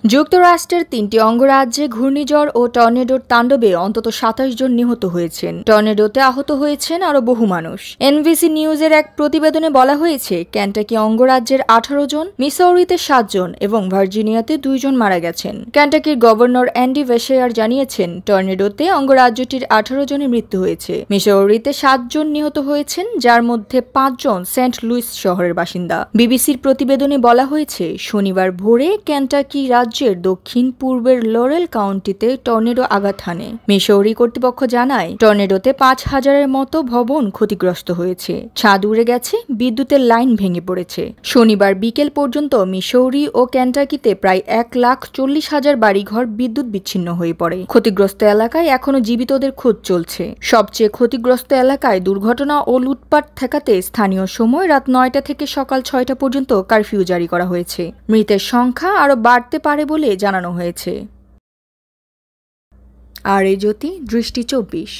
যুক্তরাষ্ট্রের ৩টি অঙ্গরাজ্যে ঘূর্ণিঝড় ও টর্নেডোর তাণ্ডবে অন্তত ২৭ জন নিহত হয়েছেন। টর্নেডোতে আহত হয়েছেন আরও বহু মানুষ। এনবিসি নিউজের এক প্রতিবেদনে বলা হয়েছে, ক্যান্টাকি অঙ্গরাজ্যের ১৮ জন, মিসৌরিতে ৭ জন এবং ভার্জিনিয়াতে ২ জন মারা গেছেন। ক্যান্টাকির গভর্নর অ্যান্ডি বেশেয়ার জানিয়েছেন, টর্নেডোতে অঙ্গরাজ্যটির ১৮ জনের মৃত্যু হয়েছে। মিসৌরিতে ৭ জন নিহত হয়েছেন, যার মধ্যে ৫ জন সেন্ট লুইস শহরের বাসিন্দা। বিবিসির প্রতিবেদনে বলা হয়েছে, শনিবার ভোরে ক্যান্টাকি রাজ্যের দক্ষিণ পূর্বের লরেল কাউন্টিতে টর্নেডো আঘাত হানে। মিসৌরি কর্তৃপক্ষ জানায়, টর্নেডোতে ৫,০০০-এর মতো ভবন ক্ষতিগ্রস্ত হয়েছে, ছাদ উড়ে গেছে, বিদ্যুতের লাইন ভেঙে পড়েছে। শনিবার বিকেল পর্যন্ত মিসৌরি ও ক্যান্টাকিতে প্রায় ১,৪০,০০০ বাড়িঘর বিদ্যুৎ বিচ্ছিন্ন হয়ে পড়ে। ক্ষতিগ্রস্ত এলাকায় এখনও জীবিতদের খোঁজ চলছে। সবচেয়ে ক্ষতিগ্রস্ত এলাকায় দুর্ঘটনা ও লুটপাট ঠেকাতে স্থানীয় সময় রাত ৯টা থেকে সকাল ৬টা পর্যন্ত কারফিউ জারি করা হয়েছে। মৃতের সংখ্যা আরও বাড়তে পারে বলে জানানো হয়েছে। আর এই জ্যোতি, দৃষ্টি ২৪।